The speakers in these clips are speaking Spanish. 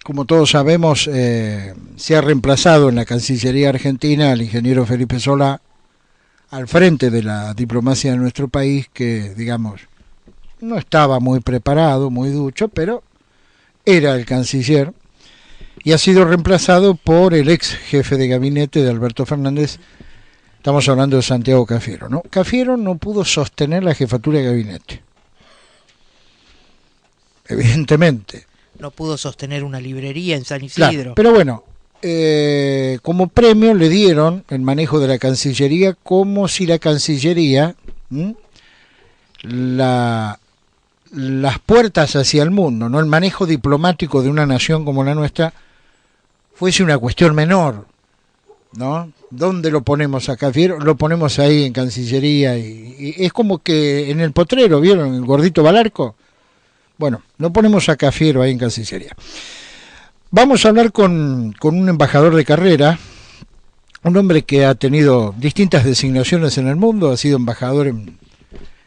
como todos sabemos, se ha reemplazado en la Cancillería Argentina al ingeniero Felipe Solá al frente de la diplomacia de nuestro país, que, digamos, no estaba muy preparado, muy ducho, pero era el canciller, y ha sido reemplazado por el ex jefe de gabinete de Alberto Fernández. Estamos hablando de Santiago Cafiero, ¿no? Cafiero no pudo sostener la jefatura de gabinete, evidentemente. No pudo sostener una librería en San Isidro. Claro, pero bueno, como premio le dieron el manejo de la Cancillería, como si la Cancillería, las puertas hacia el mundo, no el manejo diplomático de una nación como la nuestra, fuese una cuestión menor, ¿no? ¿Dónde lo ponemos acá? Lo ponemos ahí en Cancillería y es como que en el potrero, ¿vieron? El gordito Balarco. Bueno, lo ponemos a Cafiero ahí en Cancillería. Vamos a hablar con un embajador de carrera, un hombre que ha tenido distintas designaciones en el mundo, ha sido embajador en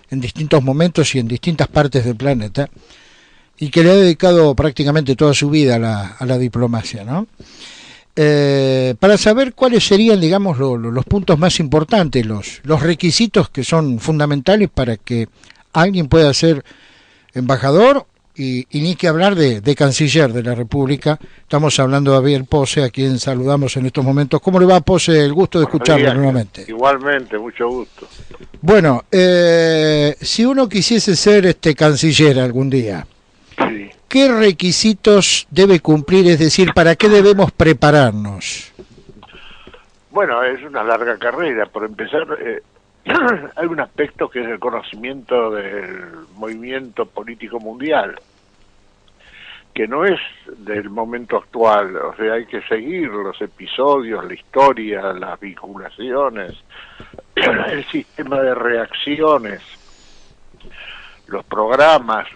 distintos momentos y en distintas partes del planeta, y que le ha dedicado prácticamente toda su vida a la diplomacia, ¿no? Para saber cuáles serían, digamos, los puntos más importantes, los requisitos que son fundamentales para que alguien pueda ser embajador y ni que hablar de canciller de la República. Estamos hablando de Javier Pose, a quien saludamos en estos momentos. ¿Cómo le va, Pose? El gusto de escucharlo nuevamente. Igualmente, mucho gusto. Bueno, si uno quisiese ser canciller algún día, sí, ¿qué requisitos debe cumplir? Es decir, ¿para qué debemos prepararnos? Bueno, es una larga carrera. Por empezar, hay un aspecto que es el conocimiento del movimiento político mundial, que no es del momento actual. O sea, hay que seguir los episodios, la historia, las vinculaciones, el sistema de reacciones, los programas,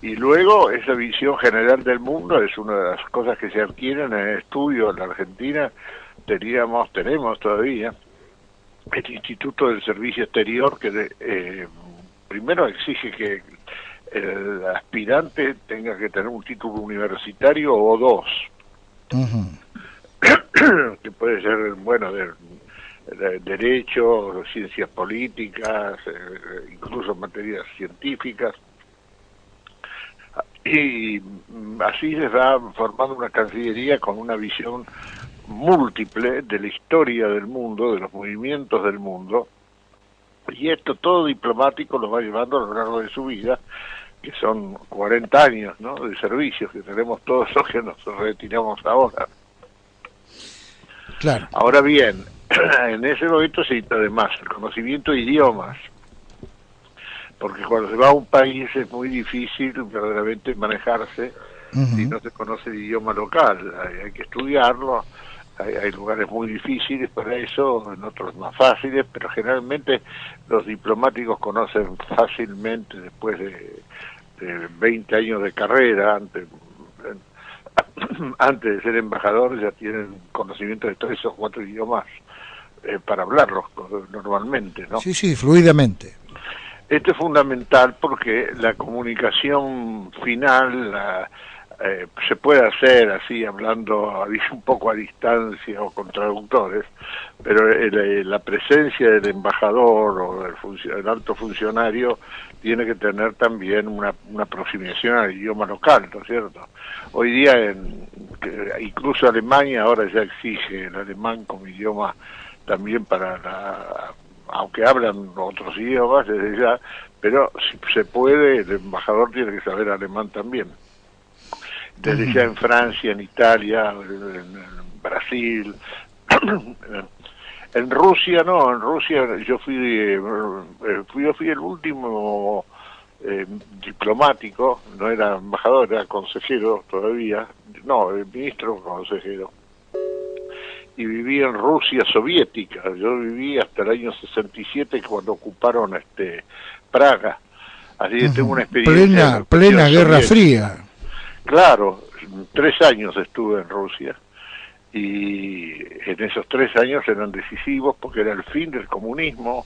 y luego esa visión general del mundo es una de las cosas que se adquieren en el estudio en la Argentina. Tenemos todavía el Instituto del Servicio Exterior, que primero exige que el aspirante tenga que tener un título universitario o dos, que puede ser, bueno, de derecho, ciencias políticas, incluso materias científicas, y así se va formando una cancillería con una visión múltiple de la historia del mundo, de los movimientos del mundo, y esto todo diplomático lo va llevando a lo largo de su vida, que son 40 años, ¿no?, de servicios que tenemos todos los que nos retiramos ahora. Claro. Ahora bien, en ese momento se necesita además el conocimiento de idiomas, porque cuando se va a un país es muy difícil verdaderamente manejarse si no se conoce el idioma local. Hay que estudiarlo. Hay lugares muy difíciles para eso, en otros más fáciles, pero generalmente los diplomáticos conocen fácilmente, después de 20 años de carrera, antes de ser embajador, ya tienen conocimiento de 3 o 4 idiomas para hablarlos normalmente, ¿no? Sí, fluidamente. Esto es fundamental porque la comunicación final se puede hacer así, hablando un poco a distancia o con traductores, pero la presencia del embajador o del alto funcionario tiene que tener también una aproximación al idioma local, ¿no es cierto? Hoy día, incluso Alemania ahora ya exige el alemán como idioma también aunque hablan otros idiomas desde ya, pero si se puede, el embajador tiene que saber alemán también. Desde ya en Francia, en Italia, en Brasil, en Rusia no, en Rusia yo fui el último diplomático, no era embajador, era consejero todavía, no, ministro consejero, y viví en Rusia soviética. Yo viví hasta el año 67 cuando ocuparon Praga, así que tengo una experiencia plena Guerra Fría. Claro, 3 años estuve en Rusia y en esos 3 años eran decisivos porque era el fin del comunismo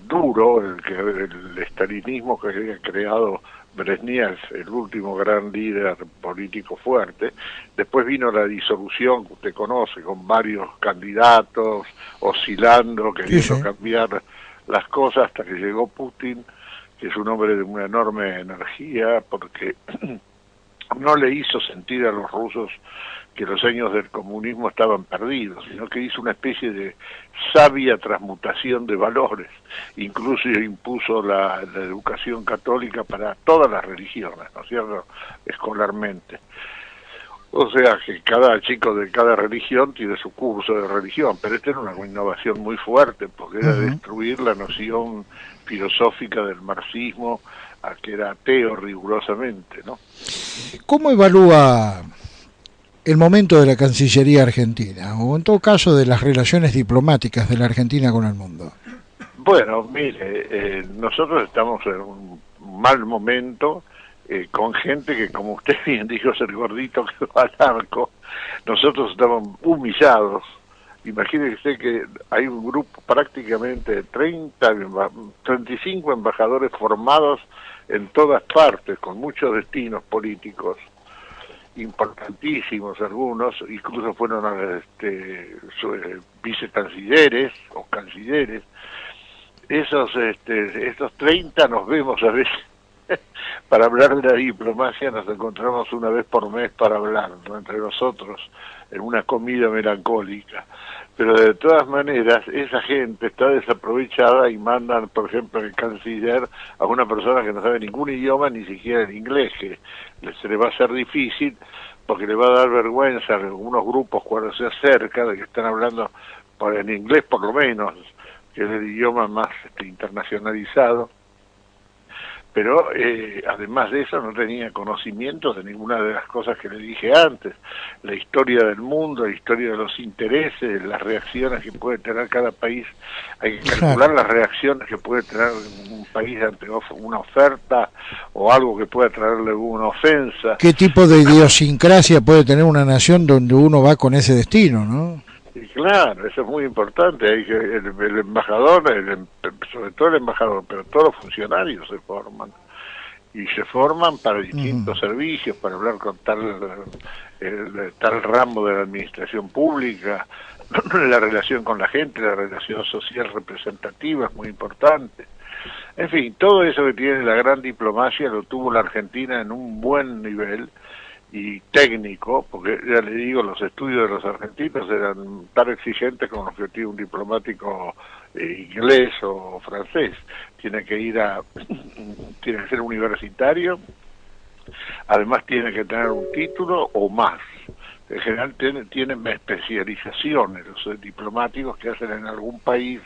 duro, el estalinismo que había creado Brezhnev, el último gran líder político fuerte. Después vino la disolución que usted conoce, con varios candidatos oscilando, queriendo cambiar las cosas, hasta que llegó Putin, que es un hombre de una enorme energía, porque no le hizo sentir a los rusos que los años del comunismo estaban perdidos, sino que hizo una especie de sabia transmutación de valores. Incluso impuso la educación católica para todas las religiones, ¿no es cierto?, escolarmente. O sea que cada chico de cada religión tiene su curso de religión, pero esta era una innovación muy fuerte, porque era destruir la noción filosófica del marxismo, a que era ateo rigurosamente, ¿no? ¿Cómo evalúa el momento de la Cancillería argentina, o en todo caso de las relaciones diplomáticas de la Argentina con el mundo? Bueno, mire, nosotros estamos en un mal momento, con gente que, como usted bien dijo, es el gordito que va al arco. Nosotros estamos humillados. Imagínese que hay un grupo prácticamente de 35 embajadores formados en todas partes, con muchos destinos políticos importantísimos, algunos incluso fueron vicecancilleres o cancilleres. Estos 30 nos vemos a veces para hablar de la diplomacia, nos encontramos una vez por mes para hablar, ¿no?, entre nosotros, en una comida melancólica. Pero de todas maneras, esa gente está desaprovechada y mandan, por ejemplo, el canciller a una persona que no sabe ningún idioma, ni siquiera el inglés, que se le va a hacer difícil, porque le va a dar vergüenza a algunos grupos cuando se acerca de que están hablando en inglés, por lo menos, que es el idioma más internacionalizado. Pero además de eso no tenía conocimiento de ninguna de las cosas que le dije antes, la historia del mundo, la historia de los intereses, las reacciones que puede tener cada país. Hay que calcular las reacciones que puede tener un país ante una oferta o algo que pueda traerle una ofensa. ¿Qué tipo de idiosincrasia puede tener una nación donde uno va con ese destino, no? Y claro, eso es muy importante. Hay que el embajador, sobre todo el embajador, pero todos los funcionarios se forman. Y se forman para distintos servicios, para hablar con tal ramo de la administración pública. La relación con la gente, la relación social representativa es muy importante. En fin, todo eso que tiene la gran diplomacia lo tuvo la Argentina en un buen nivel y técnico, porque ya le digo, los estudios de los argentinos eran tan exigentes como los que tiene un diplomático inglés o francés. Tiene que ser universitario, además tiene que tener un título o más. En general tienen especializaciones los diplomáticos que hacen en algún país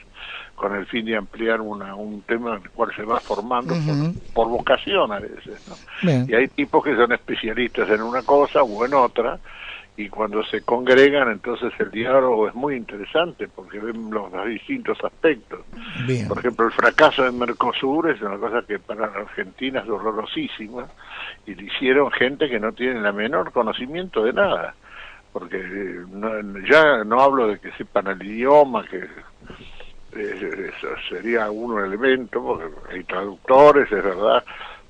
con el fin de ampliar un tema en el cual se va formando por vocación a veces, ¿no? Y hay tipos que son especialistas en una cosa o en otra, y cuando se congregan entonces el diálogo es muy interesante porque ven los distintos aspectos. Bien. Por ejemplo, el fracaso de Mercosur es una cosa que para la Argentina es dolorosísima, y lo hicieron gente que no tiene la menor conocimiento de nada, porque ya no hablo de que sepan el idioma, que eso sería un elemento, porque hay traductores, es verdad,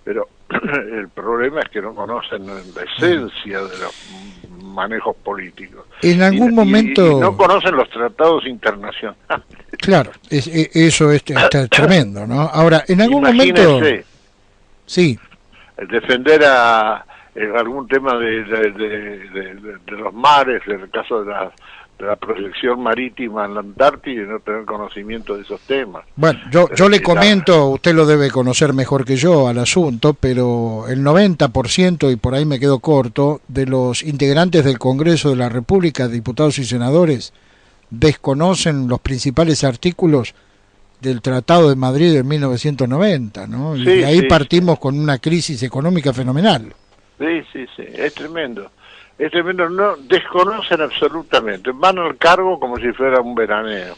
pero el problema es que no conocen la esencia de los manejos políticos. En algún momento... Y no conocen los tratados internacionales. Claro, eso está tremendo, ¿no? Ahora, en algún momento... Sí. Defender algún tema de los mares, en el caso de la proyección marítima en la Antártida, y no tener conocimiento de esos temas. Bueno, yo le comento, usted lo debe conocer mejor que yo al asunto, pero el 90%, y por ahí me quedo corto, de los integrantes del Congreso de la República, diputados y senadores, desconocen los principales artículos del Tratado de Madrid de 1990, ¿no? Y de ahí partimos con una crisis económica fenomenal. Sí, es tremendo. Es tremendo, no desconocen absolutamente, van al cargo como si fuera un veraneo.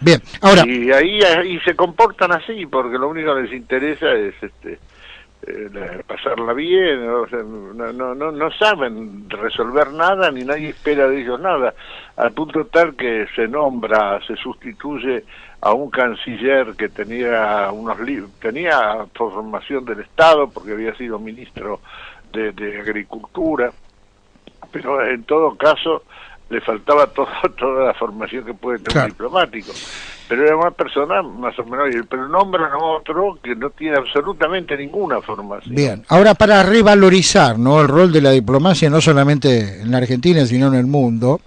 Bien, ahora... Y ahí se comportan así, porque lo único que les interesa es pasarla bien, o sea, no saben resolver nada, ni nadie espera de ellos nada, al punto tal que se sustituye a un canciller que tenía tenía formación del Estado porque había sido ministro de Agricultura, pero en todo caso le faltaba toda la formación que puede tener un diplomático, pero era una persona más o menos, pero nombran a otro que no tiene absolutamente ninguna formación. Bien, ahora para revalorizar, ¿no?, el rol de la diplomacia no solamente en la Argentina sino en el mundo,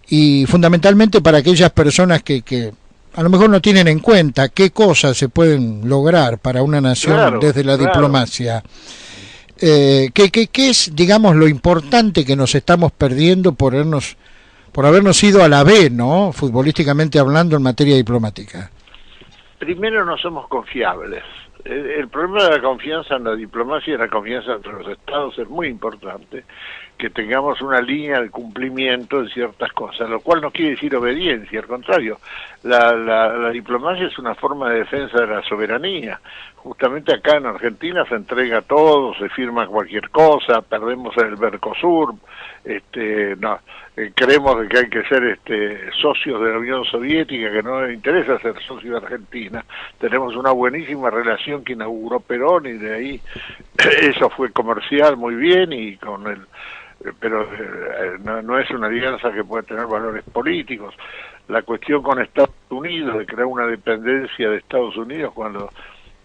y fundamentalmente para aquellas personas que a lo mejor no tienen en cuenta qué cosas se pueden lograr para una nación desde la diplomacia. ¿Qué es, digamos, lo importante que nos estamos perdiendo por habernos ido a la B, ¿no?, futbolísticamente hablando, en materia diplomática? Primero, no somos confiables. El problema de la confianza en la diplomacia y la confianza entre los estados es muy importante, que tengamos una línea de cumplimiento de ciertas cosas, lo cual no quiere decir obediencia, al contrario, la diplomacia es una forma de defensa de la soberanía. Justamente acá en Argentina se entrega todo, se firma cualquier cosa, perdemos el Mercosur, creemos de que hay que ser socios de la Unión Soviética, que no nos interesa ser socios de Argentina. Tenemos una buenísima relación que inauguró Perón y de ahí eso fue comercial muy bien y pero no es una alianza que pueda tener valores políticos. La cuestión con Estados Unidos de crear una dependencia de Estados Unidos cuando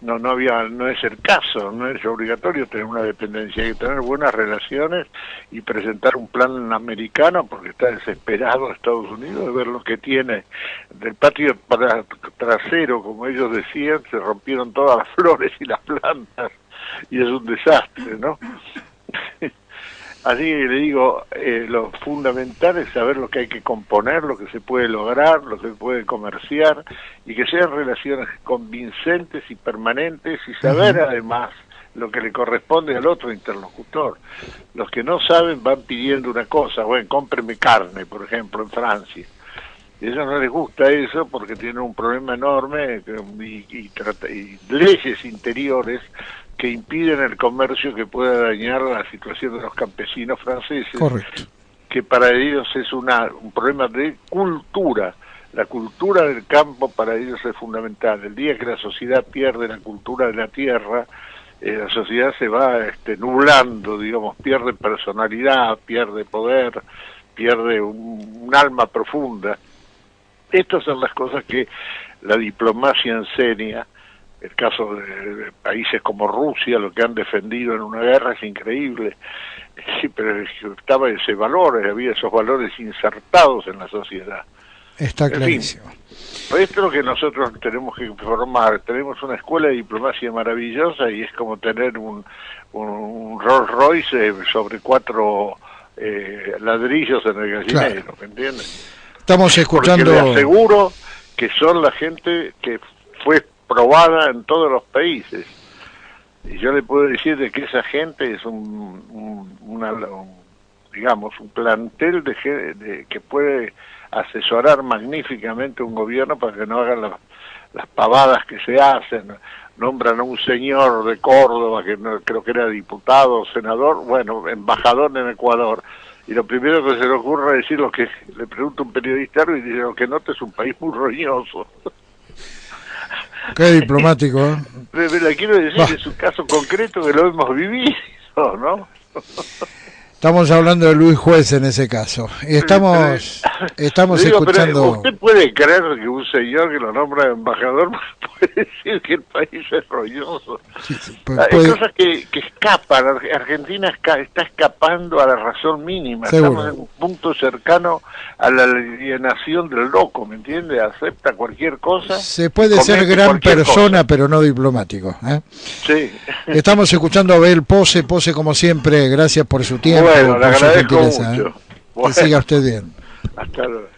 no es el caso, no es obligatorio tener una dependencia, hay que tener buenas relaciones y presentar un plan americano porque está desesperado Estados Unidos de ver lo que tiene del patio trasero, como ellos decían, se rompieron todas las flores y las plantas y es un desastre, ¿no? Así que le digo, lo fundamental es saber lo que hay que componer, lo que se puede lograr, lo que se puede comerciar, y que sean relaciones convincentes y permanentes, y saber además lo que le corresponde al otro interlocutor. Los que no saben van pidiendo una cosa, bueno, cómpreme carne, por ejemplo, en Francia. Y a ellos no les gusta eso porque tienen un problema enorme y leyes interiores que impiden el comercio que pueda dañar la situación de los campesinos franceses. Correcto. Que para ellos es un problema de cultura. La cultura del campo para ellos es fundamental. El día que la sociedad pierde la cultura de la tierra, la sociedad se va nublando, digamos, pierde personalidad, pierde poder, pierde un alma profunda. Estas son las cosas que la diplomacia enseña. El caso de países como Rusia, lo que han defendido en una guerra es increíble. Sí, pero estaba ese valor, había esos valores insertados en la sociedad. Está clarísimo. Esto es lo que nosotros tenemos que formar. Tenemos una escuela de diplomacia maravillosa y es como tener un Rolls Royce sobre 4 ladrillos en el gallinero, ¿me entiendes? Estamos escuchando... Porque le aseguro que son la gente que fue probada en todos los países. Y yo le puedo decir de que esa gente es digamos, un plantel que puede asesorar magníficamente un gobierno para que no hagan las pavadas que se hacen. Nombran a un señor de Córdoba que creo que era diputado, senador, bueno, embajador en Ecuador. Y lo primero que se le ocurre es decir lo que le pregunta un periodista y dice, lo que nota es un país muy roñoso. Qué diplomático, ¿eh? Pero le quiero decir que es un caso concreto que lo hemos vivido, ¿no? Estamos hablando de Luis Juez en ese caso. Y estamos escuchando... Pero ¿usted puede creer que un señor que lo nombra embajador puede decir que el país es roñoso? Sí, Hay cosas que escapan. Argentina está escapando a la razón mínima. Seguro. Estamos en un punto cercano a la alienación del loco, ¿me entiende? Acepta cualquier cosa. Se puede ser gran persona, cosa, pero no diplomático, ¿eh? Sí. Estamos escuchando a Abel Pose, como siempre, gracias por su tiempo. Bueno, le por su agradezco gentileza, mucho. ¿eh? Que siga usted bien. Hasta luego.